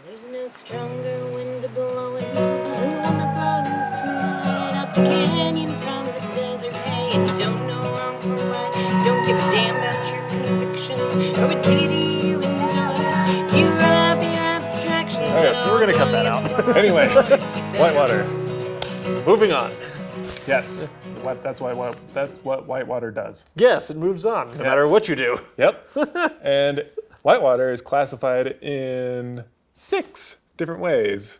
There's no stronger wind blowing than the one that blows tonight up the canyon from the desert. Hey, and you don't know wrong from right. Don't give a damn about your convictions or what kitty you endorse. You run up your abstractions. Okay, we're gonna cut that out. Anyway, Whitewater. Moving on. Yes, that's what Whitewater does. Yes, it moves on, no matter what you do. Yep. And Whitewater is classified in 6 different ways,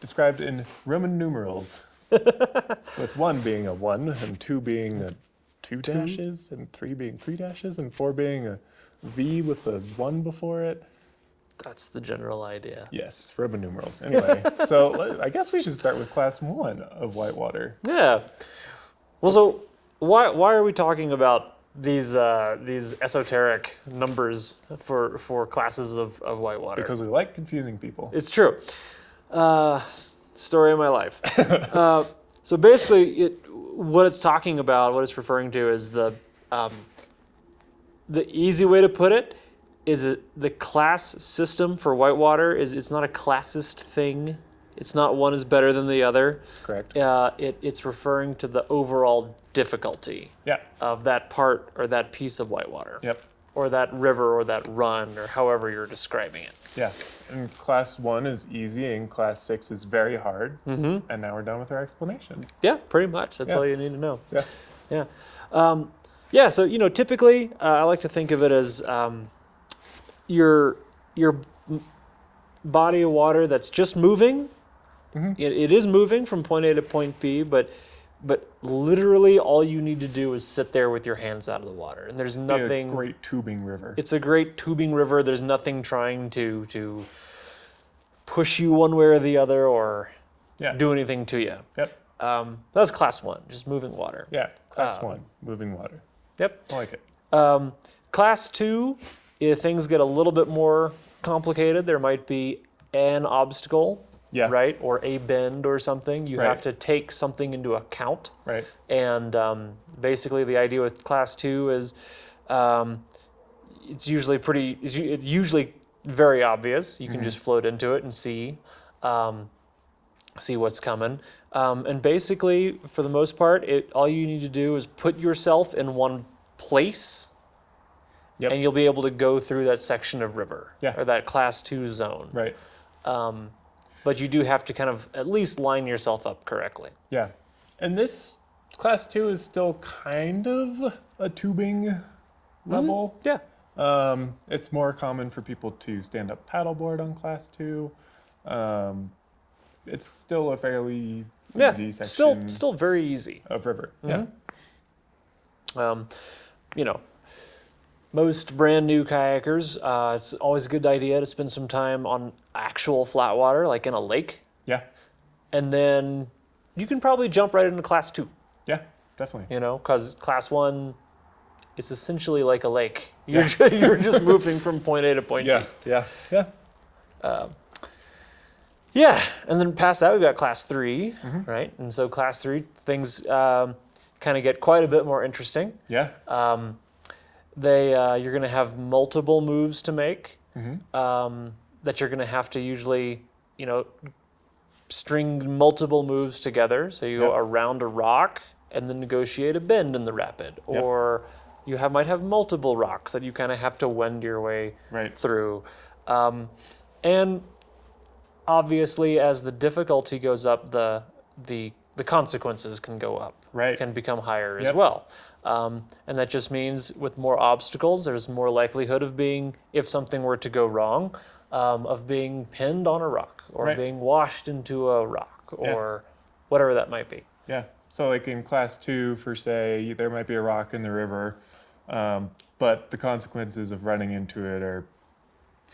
described in Roman numerals, with 1 being a 1, and 2 being a 2 dashes, and 3 being 3 dashes, and 4 being a V with a 1 before it. That's the general idea. Yes, Roman numerals. Anyway, so I guess we should start with class 1 of Whitewater. Yeah. Well, so why are we talking about these esoteric numbers for classes of Whitewater? Because we like confusing people. It's true. Story of my life. So basically, what it's talking about, what it's referring to, is the easy way to put it is the class system for Whitewater it's not a classist thing. It's not one is better than the other. Correct. It's referring to the overall difficulty of that part or that piece of Whitewater. Yep. Or that river or that run or however you're describing it. Yeah. And class 1 is easy and class 6 is very hard. Mm-hmm. And now we're done with our explanation. Yeah, pretty much. That's all you need to know. Yeah. Yeah. So, typically I like to think of it as your body of water that's just moving. Mm-hmm. It is moving from point A to point B, but literally all you need to do is sit there with your hands out of the water, and there's nothing. A great tubing river. It's a great tubing river. There's nothing trying to push you one way or the other or do anything to you. Yep. That's class 1, just moving water. Yeah, class 1, moving water. Yep. I like it. Class 2, if things get a little bit more complicated, there might be an obstacle. Yeah. Right? Or a bend or something. You have to take something into account. Right. And basically the idea with class 2 is it's usually very obvious. You can just float into it and see what's coming. And basically, for the most part, all you need to do is put yourself in one place. Yep. And you'll be able to go through that section of river. Yeah. Or that class 2 zone. Right. But you do have to kind of at least line yourself up correctly. Yeah. And this class 2 is still kind of a tubing level. Yeah. It's more common for people to stand up paddleboard on class 2. It's still a fairly easy section. Still very easy. Of river. Mm-hmm. Yeah. Most brand new kayakers, it's always a good idea to spend some time on actual flat water, like in a lake. Yeah. And then you can probably jump right into class 2. Yeah, definitely. Because class 1 is essentially like a lake. You're just moving from point A to point B. Yeah. Yeah, and then past that we've got class 3, right? And so class 3 things kind of get quite a bit more interesting. Yeah. You're going to have multiple moves to make that you're going to have to usually, string multiple moves together. So you go around a rock and then negotiate a bend in the rapid. Yep. Or you might have multiple rocks that you kind of have to wend your way through. And obviously, as the difficulty goes up, the consequences can go up. Right. Can become higher as well. And that just means with more obstacles, there's more likelihood of being, if something were to go wrong, of being pinned on a rock or being washed into a rock or whatever that might be. Yeah. So like in class 2, for say, there might be a rock in the river, but the consequences of running into it are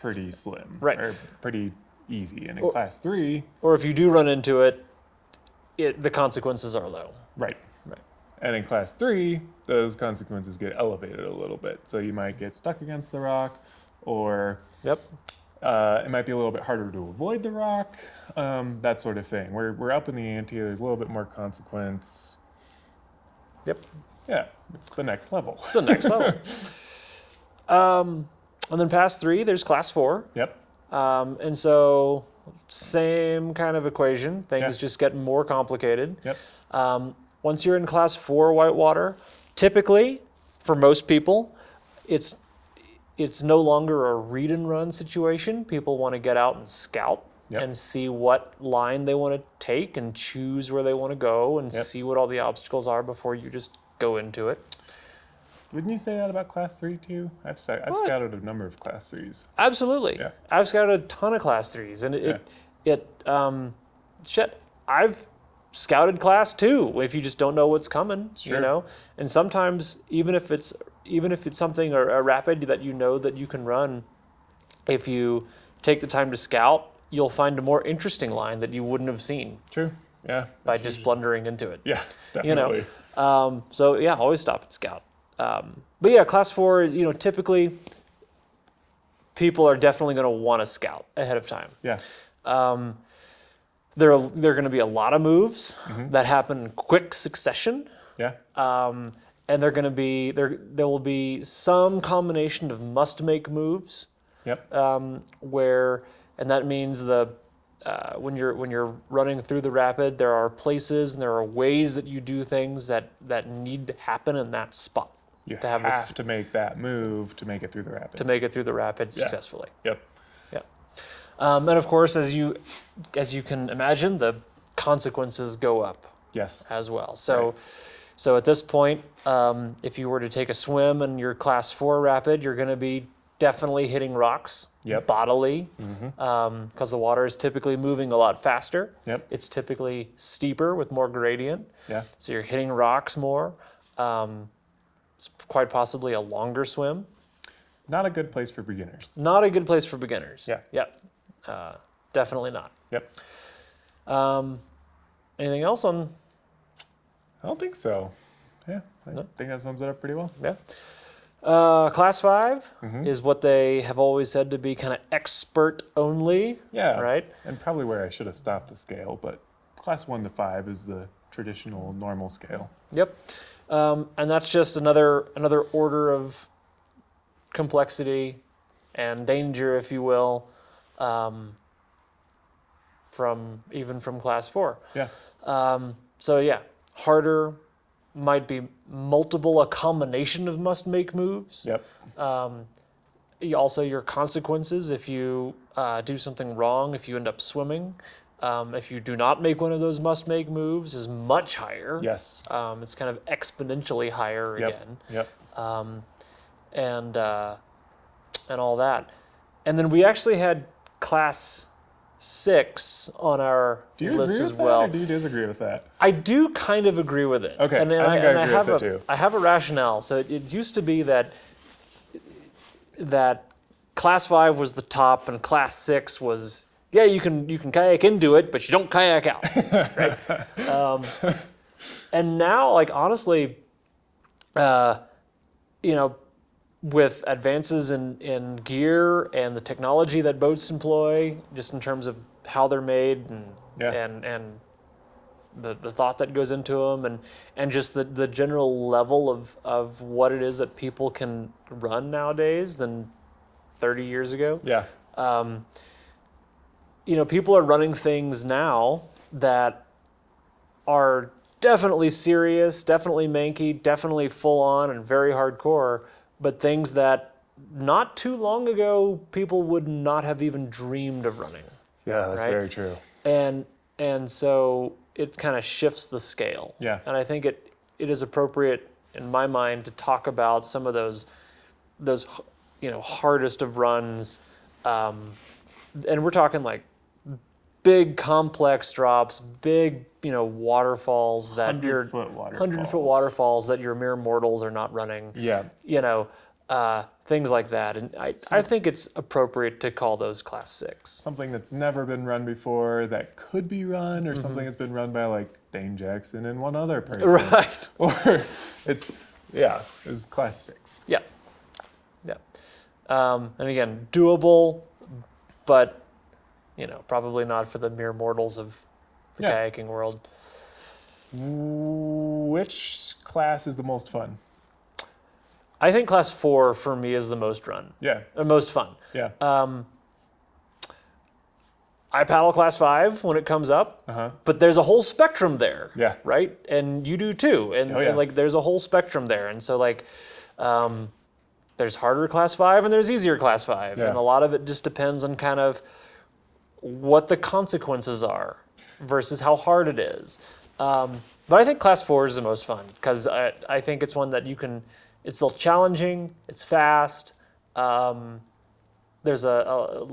pretty slim. Right. Or pretty easy. And in class 3... Or if you do run into it, the consequences are low. Right. And in class 3, those consequences get elevated a little bit. So you might get stuck against the rock, or it might be a little bit harder to avoid the rock, that sort of thing. We're up in the ante, there's a little bit more consequence. Yep. Yeah, it's the next level. It's the next level. And then past 3, there's class 4. Yep. And so same kind of equation. Things Yeah. just get more complicated. Yep. Once you're in class 4 whitewater, typically for most people, it's no longer a read and run situation. People want to get out and scout Yep. and see what line they want to take and choose where they want to go and Yep. see what all the obstacles are before you just go into it. Wouldn't you say that about class 3 too? I've scouted a number of class 3s. Absolutely. Yeah. I've scouted a ton of class 3s and I've scouted class 2 if you just don't know what's coming, Sure. you know? And sometimes even if it's something or a rapid that you know that you can run, if you take the time to scout, you'll find a more interesting line that you wouldn't have seen True. Yeah. by that's just usually- blundering into it. Yeah, You know, definitely. so yeah, always stop at scout. But yeah, class 4, typically people are definitely going to want to scout ahead of time. Yeah. There are going to be a lot of moves Mm-hmm. that happen in quick succession. Yeah. And they're going to be there will be some combination of must make moves Yep. and that means when you're running through the rapid, there are places and there are ways that you do things that need to happen in that spot You to have have to make that move to make it through the rapid. to make it through the rapid Yeah. successfully. Yep. Yeah. And of course, as you can imagine, the consequences go up Yes. as well. So, Right. so at this point, if you were to take a swim in your class 4 rapid, you're going to be definitely hitting rocks Yep. bodily because the water is typically moving a lot faster. Yep. It's typically steeper with more gradient. Yeah. So you're hitting rocks more. It's quite possibly a longer swim. Not a good place for beginners. Not a good place for beginners. Yeah. Yep. Definitely not. Yep. Anything else on? I don't think so. Yeah. I No? think that sums it up pretty well. Yeah. Class 5 is what they have always said to be kind of expert only. Yeah. Right. And probably where I should have stopped the scale, but class 1 to 5 is the traditional normal scale. Yep. And that's just another order of complexity and danger, if you will, from class 4. Yeah. So yeah, harder might be a combination of must make moves. Yep. Also your consequences if you do something wrong, if you end up swimming. If you do not make one of those must make moves is much higher. Yes. It's kind of exponentially higher Yep. again. Yep. And all that. And then we actually had class 6 on our Do you list agree as with well. that, or do you disagree with that? I do kind of agree with it. Okay, and I think I agree have with it too. I have a rationale. So it used to be that class 5 was the top and class 6 was you can kayak into it, but you don't kayak out. Right? And now, like honestly, with advances in gear and the technology that boats employ, just in terms of how they're made and the thought that goes into them and just the general level of what it is that people can run nowadays than 30 years ago. Yeah. People are running things now that are definitely serious, definitely manky, definitely full on and very hardcore, but things that not too long ago people would not have even dreamed of running. Yeah, that's Right? very true. And so it kind of shifts the scale. Yeah. And I think it is appropriate in my mind to talk about some of those hardest of runs, and we're talking like big complex drops, big waterfalls that your 100-foot waterfalls. 100-foot waterfalls that your mere mortals are not running. Yeah. Things like that, and I think it's appropriate to call those class 6. Something that's never been run before that could be run, or something that's been run by like Dane Jackson and one other person. Right. Or it's class 6. Yeah. Yeah. And again, doable, but probably not for the mere mortals of the Yeah. kayaking world. Which class is the most fun? I think class 4 for me is the most Yeah. most fun. Yeah. I paddle class 5 when it comes up, but there's a whole spectrum there. Yeah. Right? And you do too. And, Oh, yeah. and like there's a whole spectrum there. And so like there's harder class 5 and there's easier class 5. Yeah. And a lot of it just depends on kind of what the consequences are versus how hard it is. But I think class 4 is the most fun because I think it's one that you can, it's still challenging, it's fast. There's a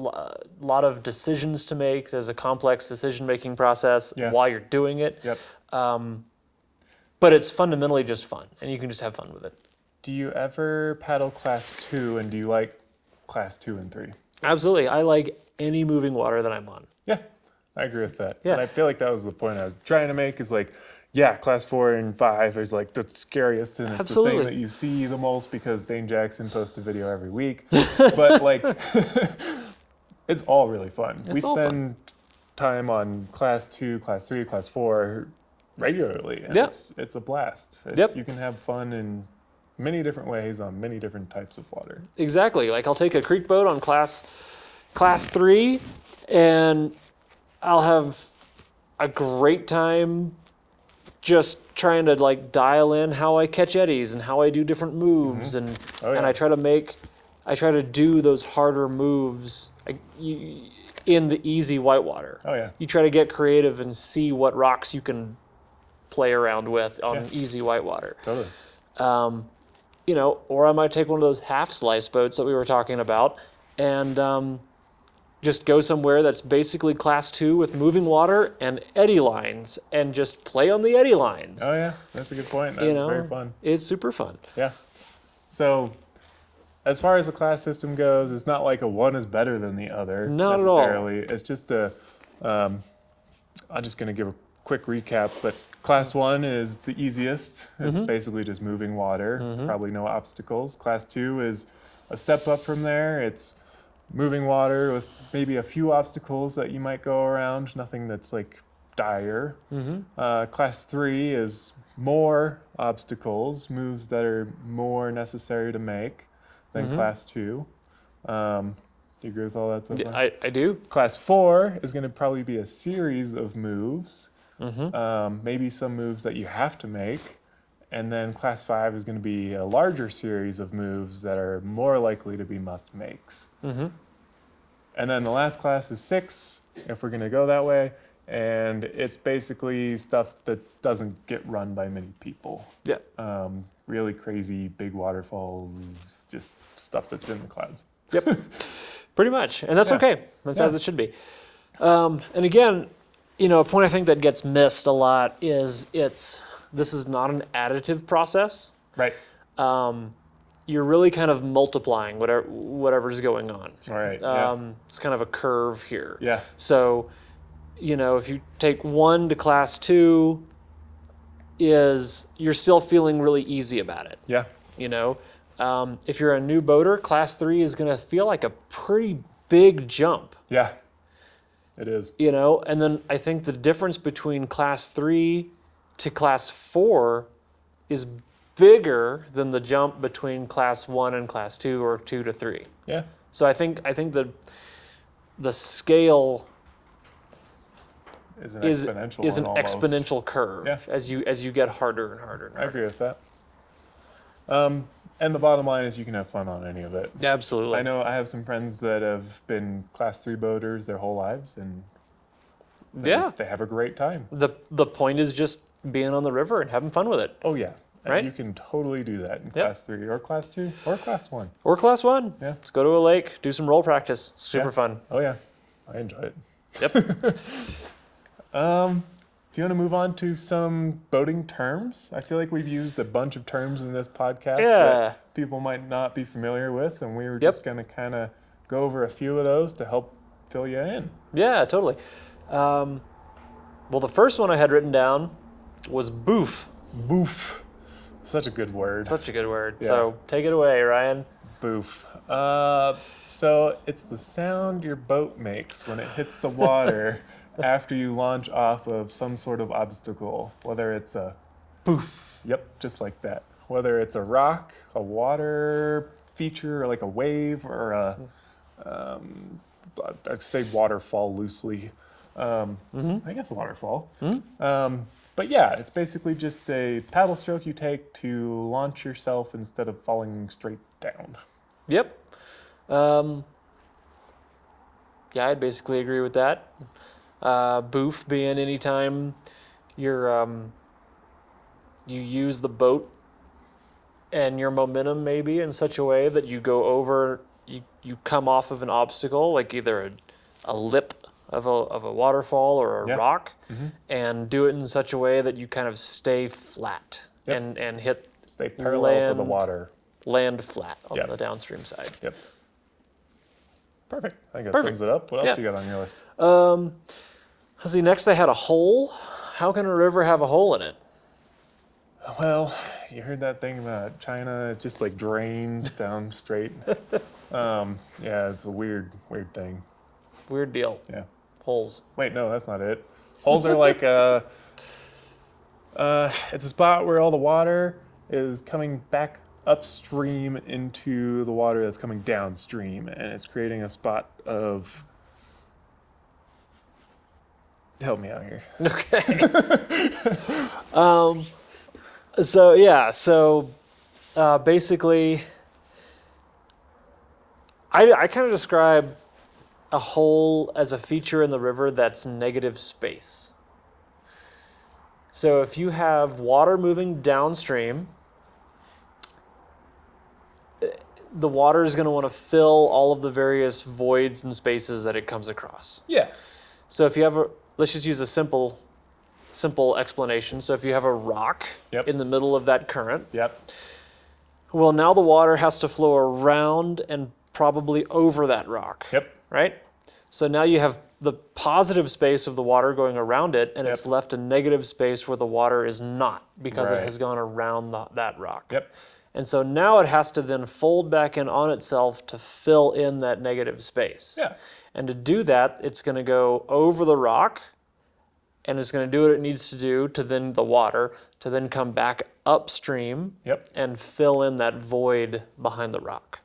lot of decisions to make. There's a complex decision-making process while you're doing it. Yep. But it's fundamentally just fun, and you can just have fun with it. Do you ever paddle class 2, and do you like class 2 and 3? Absolutely. I like any moving water that I'm on. Yeah, I agree with that. Yeah. And I feel like that was the point I was trying to make is like, yeah, class 4 and 5 is like the scariest and it's Absolutely. the thing that you see the most because Dane Jackson posts a video every week. But like, it's all really fun. We all spend time on class 2, class 3, class 4 regularly. And Yeah. it's a blast. Yep. You can have fun in many different ways on many different types of water. Exactly. Like I'll take a creek boat on class 3, and I'll have a great time just trying to like dial in how I catch eddies and how I do different moves and Oh, yeah. and I try to do those harder moves in the easy whitewater. Oh, yeah. You try to get creative and see what rocks you can play around with on Yeah. easy whitewater. Totally. Or I might take one of those half slice boats that we were talking about and just go somewhere that's basically class 2 with moving water and eddy lines and just play on the eddy lines. Oh, yeah. That's a good point. That's very fun. It's super fun. Yeah. So, as far as the class system goes, it's not like a one is better than the other Not at all. necessarily. It's just I'm just going to give a quick recap, but class 1 is the easiest. It's basically just moving water, probably no obstacles. Class 2 is a step up from there. It's moving water with maybe a few obstacles that you might go around, nothing that's like dire. Class 3 is more obstacles, moves that are more necessary to make than class 2. Do you agree with all that so far? I do. Class 4 is going to probably be a series of moves, maybe some moves that you have to make. And then class 5 is going to be a larger series of moves that are more likely to be must makes. And then the last class is 6, if we're going to go that way. And it's basically stuff that doesn't get run by many people. Yeah. Really crazy big waterfalls, just stuff that's in the clouds. Yep. Pretty much. And that's Yeah. okay. That's Yeah. as it should be. And again, a point I think that gets missed a lot is this is not an additive process. Right. You're really kind of multiplying whatever's going on. All right. It's kind of a curve here. Yeah. So, if you take 1 to class 2, you're still feeling really easy about it. Yeah. If you're a new boater, class 3 is going to feel like a pretty big jump. Yeah. It is. And then I think the difference between class 3 to class 4 is bigger than the jump between class 1 and class 2 or 2 to 3. Yeah. So I think the scale Is an is exponential. an one almost. exponential curve Yeah. as you get harder and harder and I harder. agree with that. And the bottom line is you can have fun on any of it. Absolutely. I know I have some friends that have been class 3 boaters their whole lives, and they have a great time. The point is just being on the river and having fun with it. Oh yeah, and Right? you can totally do that in class 3 or class 2 or class 1. Or class 1. Yeah. Let's go to a lake, do some roll practice. It's super Yeah. fun. Oh yeah, I enjoy it. Yep. Do you want to move on to some boating terms? I feel like we've used a bunch of terms in this podcast Yeah. that people might not be familiar with, and we were just going to kind of go over a few of those to help fill you in. Yeah, totally. Well, the first one I had written down was boof. Boof. Such a good word. Such a good word. Yeah. So take it away, Ryan. Boof. So it's the sound your boat makes when it hits the water after you launch off of some sort of obstacle, whether it's a Boof. Yep, just like that. Whether it's a rock, a water feature, or like a wave, or I'd say waterfall loosely. I guess a waterfall. But yeah, it's basically just a paddle stroke you take to launch yourself instead of falling straight down. Yep. Yeah, I'd basically agree with that. Boof being anytime you're you use the boat and your momentum maybe in such a way that you go over, you come off of an obstacle, like either a lip of a waterfall or a rock, and do it in such a way that you kind of stay flat and stay parallel to the water. Land flat on the downstream side. Yep. Perfect. I think that sums it up. What else you got on your list? Let's see, next I had a hole. How can a river have a hole in it? Well, you heard that thing about China, it just like drains down straight. Yeah, it's a weird thing. Weird deal. Yeah. Holes. Wait, no, that's not it. Holes are like it's a spot where all the water is coming back upstream into the water that's coming downstream, and it's creating a spot of. Help me out here. Okay. Basically, I kind of describe a hole as a feature in the river that's negative space. So if you have water moving downstream, the water is going to want to fill all of the various voids and spaces that it comes across. Yeah. So if you have let's just use a simple explanation. So if you have a rock in the middle of that current, well, now the water has to flow around and probably over that rock. Right? So now you have the positive space of the water going around it, and it's left a negative space where the water is not, because it has gone around that rock. And so now it has to then fold back in on itself to fill in that negative space. And to do that, it's going to go over the rock, and it's going to do what it needs to do to then the water, to then come back upstream and fill in that void behind the rock.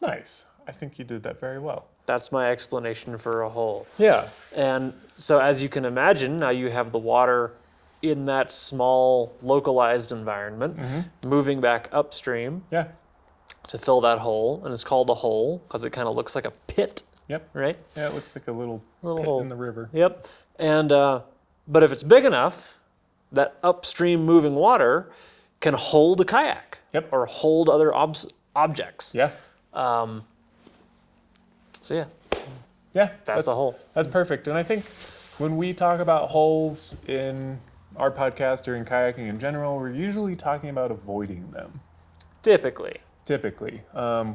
Nice. I think you did that very well. That's my explanation for a hole. Yeah. And so as you can imagine, now you have the water in that small localized environment moving back upstream to fill that hole. And it's called a hole because it kind of looks like a pit. Right? Yeah, it looks like a little pit hole in the river. And but if it's big enough, that upstream moving water can hold a kayak or hold other objects. So that's a hole. That's perfect. And I think when we talk about holes in our podcast or in kayaking in general, we're usually talking about avoiding them. Typically. I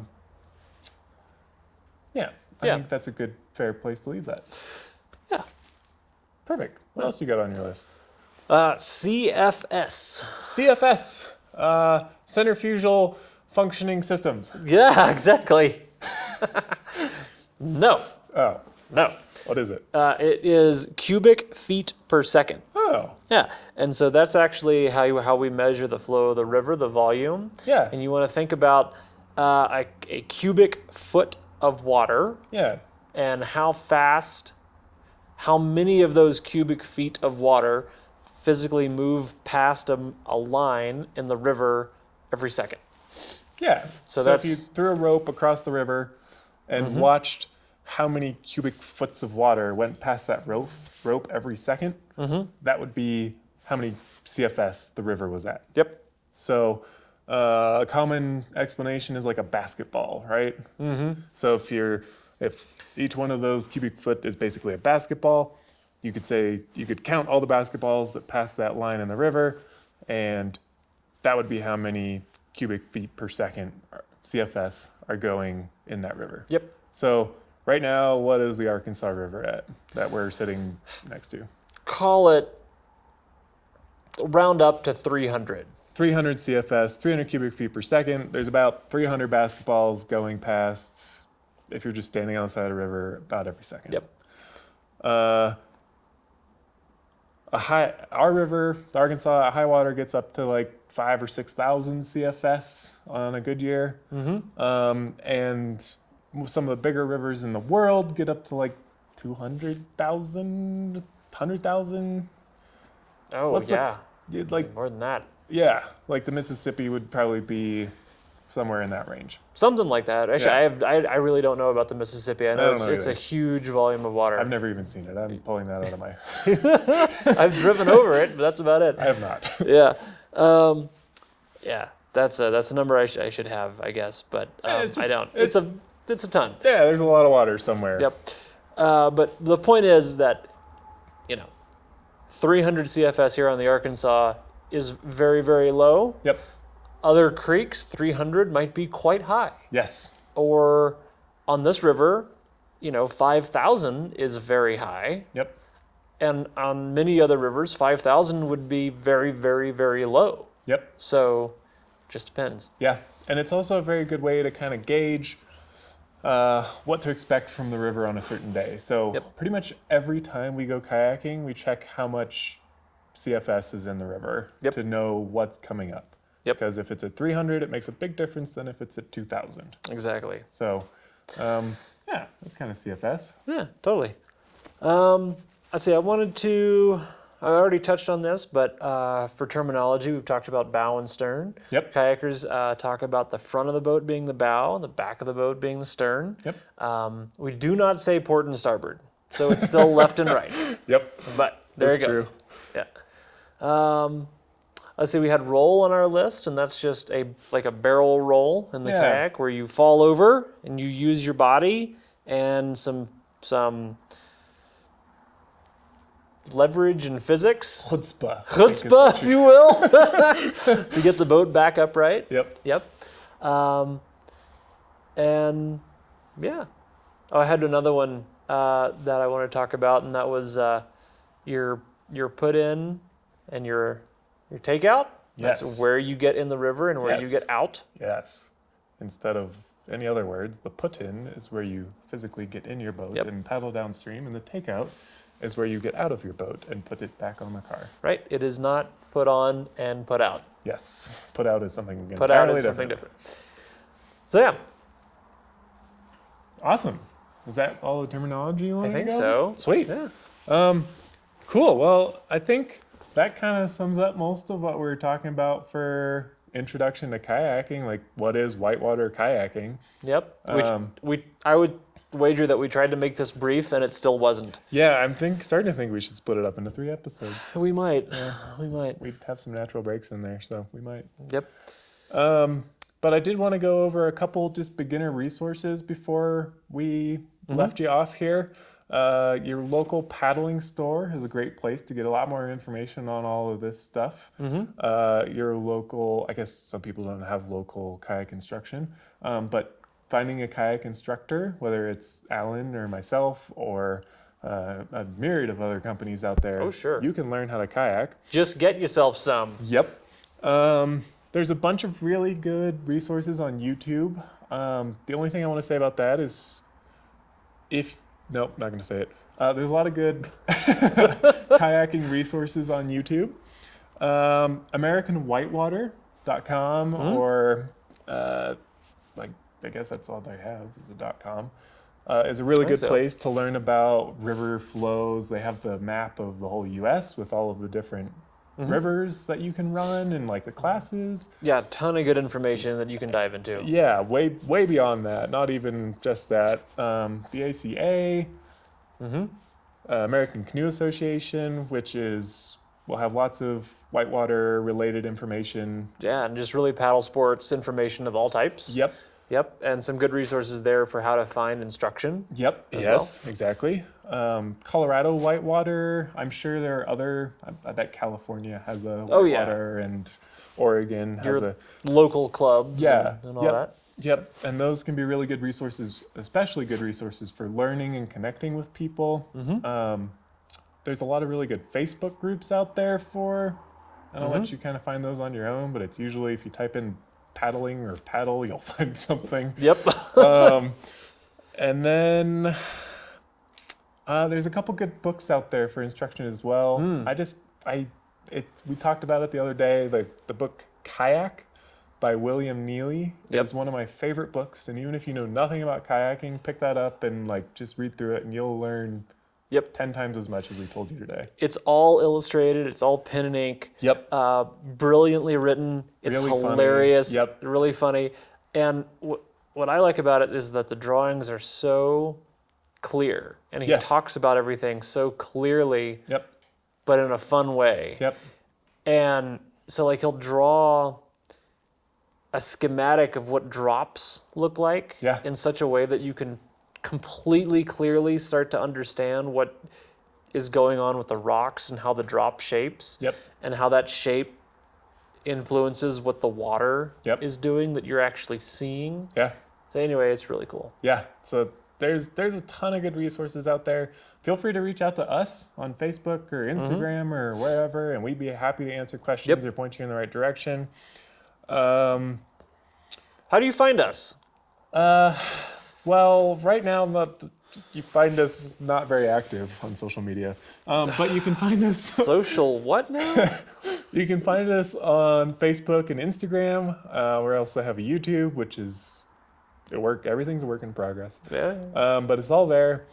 think that's a good, fair place to leave that. Perfect. What else you got on your list? CFS. CFS. Centrifugal functioning systems. Yeah, exactly. No. Oh. No. What is it? It is cubic feet per second. Oh. Yeah, and so that's actually how we measure the flow of the river, the volume. Yeah. And you want to think about a cubic foot of water. Yeah. And how many of those cubic feet of water physically move past a line in the river every second. Yeah. So if you threw a rope across the river and watched how many cubic foots of water went past that rope every second, that would be how many CFS the river was at. So a common explanation is like a basketball, right? So if each one of those cubic foot is basically a basketball, you could count all the basketballs that pass that line in the river, and that would be how many cubic feet per second CFS are going in that river. So right now, what is the Arkansas River at that we're sitting next to? Call it round up to 300. 300 CFS, 300 cubic feet per second. There's about 300 basketballs going past, if you're just standing on the side of the river, about every second. Our river, the Arkansas, at high water gets up to like 5,000 or 6,000 CFS on a good year. And some of the bigger rivers in the world get up to like 200,000, 100,000. Oh, What's the- yeah. Like, More than that. yeah, like the Mississippi would probably be somewhere in that range. Something like that. Actually, Yeah. I really don't know about the Mississippi. I know don't know it's a either. huge volume of water. I've never even seen it. I'm pulling that out of my. I've driven over it, but that's about it. I have not. Yeah. Yeah. That's a number I should have, I guess, but I don't. It's a ton. Yeah, there's a lot of water somewhere. Yep. But the point is that, 300 CFS here on the Arkansas is very, very low. Yep. Other creeks, 300 might be quite high. Yes. Or on this river, 5,000 is very high. Yep. And on many other rivers, 5,000 would be very, very, very low. Yep. So, just depends. Yeah, and it's also a very good way to kind of gauge what to expect from the river on a certain day. So Yep. pretty much every time we go kayaking, we check how much CFS is in the river Yep. to know what's coming up. Yep. Because if it's at 300, it makes a big difference than if it's at 2,000. Exactly. So, yeah, that's kind of CFS. Yeah, totally. I already touched on this, but for terminology, we've talked about bow and stern. Yep. Kayakers talk about the front of the boat being the bow and the back of the boat being the stern. Yep. We do not say port and starboard, so it's still left and right. Yep. But there That's it goes. true. Yeah. Let's see, we had roll on our list, and that's just like a barrel roll in the Yeah. kayak where you fall over and you use your body and some leverage and physics. Chutzpah. Chutzpah, if you will, to get the boat back upright. Yep. Yep. And yeah. Oh, I had another one that I want to talk about, and that was your put in and your takeout. Yes. That's where you get in the river and where you Yes. get out. Yes. Instead of any other words, the put in is where you physically get in your boat Yep. and paddle downstream, and the takeout is where you get out of your boat and put it back on the car. Right? It is not put on and put out. Yes. Put out is something entirely Put out is something different. So yeah, Awesome. Is that all the terminology you I wanted think to go? so. Sweet. Yeah. Cool. Well, I think that kind of sums up most of what we were talking about for introduction to kayaking. Like, what is whitewater kayaking? Yep. Um, I would wager that we tried to make this brief and it still wasn't. Yeah, I'm starting to think we should split it up into 3 episodes. We might. We might. We'd have some natural breaks in there, so we might. Yep. But I did want to go over a couple just beginner resources before we left you off here. Your local paddling store is a great place to get a lot more information on all of this stuff. Your local, I guess some people don't have local kayak instruction, but finding a kayak instructor, whether it's Alan or myself or a myriad of other companies out there, Oh, sure. you can learn how to kayak. Just get yourself some. Yep. There's a bunch of really good resources on YouTube. The only thing I want to say about that is nope, not going to say it. There's a lot of good kayaking resources on YouTube. AmericanWhitewater.com or I guess that's all they have is a .com. Is a really I good think so. place to learn about river flows. They have the map of the whole U.S. with all of the different rivers that you can run and like the classes. Yeah, a ton of good information that you can dive into. Yeah, way beyond that. Not even just that. The ACA, American Canoe Association, which will have lots of whitewater related information. Yeah, and just really paddle sports information of all types. Yep. Yep, and some good resources there for how to find instruction. Yep. As Yes, exactly. Colorado whitewater. I'm sure there are other. I bet California has a Oh, yeah. whitewater, and Oregon has Your a. local clubs Yeah. and all yep. that. Yep. And those can be really good resources, especially good resources for learning and connecting with people. There's a lot of really good Facebook groups out there for. And I'll let you kind of find those on your own, but it's usually if you type in paddling or paddle, you'll find something. Yep. And then there's a couple good books out there for instruction as well. We talked about it the other day, the book Kayak by William Neely. Yep. It's one of my favorite books, and even if you know nothing about kayaking, pick that up and like just read through it, and you'll learn 10 times as much as we told you today. It's all illustrated. It's all pen and ink. Yep. Brilliantly written. It's Really funny. hilarious. Yep. Really funny. And what I like about it is that the drawings are so clear, and he Yes. talks about everything so clearly, Yep. but in a fun way. Yep. And so like he'll draw a schematic of what drops look like Yeah. in such a way that you can completely clearly start to understand what is going on with the rocks and how the drop shapes Yep. and how that shape influences what the water Yep. is doing that you're actually seeing. Yeah. So anyway, it's really cool. Yeah. So there's a ton of good resources out there. Feel free to reach out to us on Facebook or Instagram or wherever, and we'd be happy to answer questions Yep. or point you in the right direction. How do you find us? Well, right now, you find us not very active on social media, but you can find us. Social what now? You can find us on Facebook and Instagram. We also have a YouTube, which is everything's a work in progress. Yeah. But it's all there.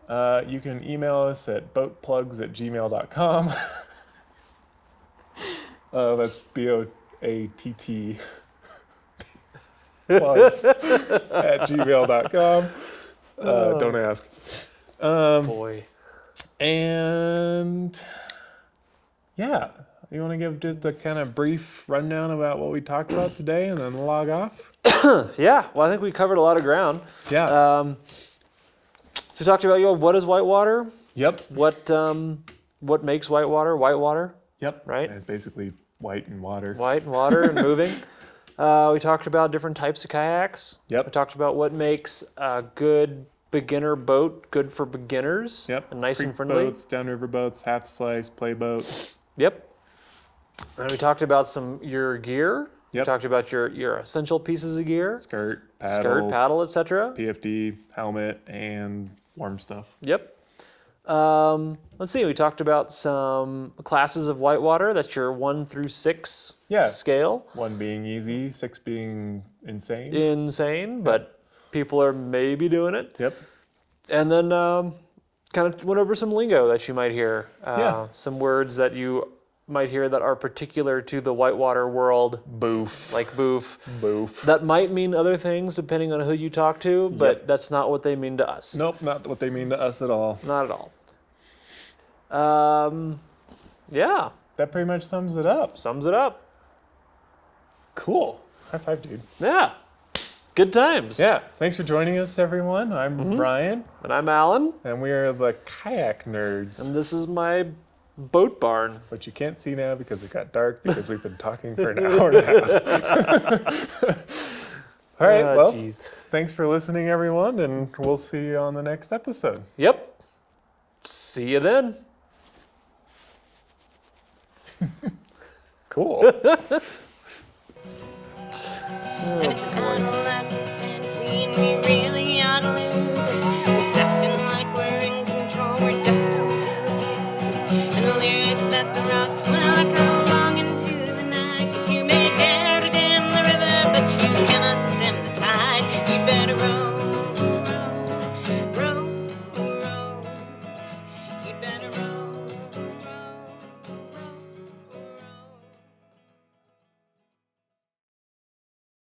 You can email us at boatplugs@gmail.com. That's BOATT plugs at gmail.com. Don't ask. Boy. And yeah, you want to give just a kind of brief rundown about what we talked about today and then log off? Yeah. Well, I think we covered a lot of ground. Yeah. So we talked about what is whitewater? Yep. What makes whitewater? Whitewater. Yep. Right. And it's basically white and water. White and water and moving. We talked about different types of kayaks. Yep. We talked about what makes a good beginner boat good for beginners. Yep. And nice and Creek friendly. boats, downriver boats, half slice, play boat. Yep. And we talked about your gear. Yep. We talked about your essential pieces of gear. Skirt, paddle, etc. PFD, helmet, and warm stuff. Yep. Let's see. We talked about some classes of whitewater. That's your 1 through 6 Yeah. scale. 1 being easy, 6 being insane. Insane, but people are maybe doing it. Yep. And then kind of went over some lingo that you might hear. Yeah. Some words that you might hear that are particular to the whitewater world, Boof. like boof. Boof. That might mean other things depending on who you talk to, but that's not what they mean to us. Nope, not what they mean to us at all. Not at all. Yeah, That pretty much sums it up. sums it up. Cool. High five, dude. Yeah. Good times. Yeah. Thanks for joining us, everyone. I'm Brian, And I'm Alan, and we are the Kayak Nerds. and this is my boat barn. But you can't see now because it got dark because we've been talking for an hour and a half. All right. Ah, Well, jeez. thanks for listening, everyone, and we'll see you on the next episode. Yep. See you then. Cool. And it's an everlasting fantasy, and we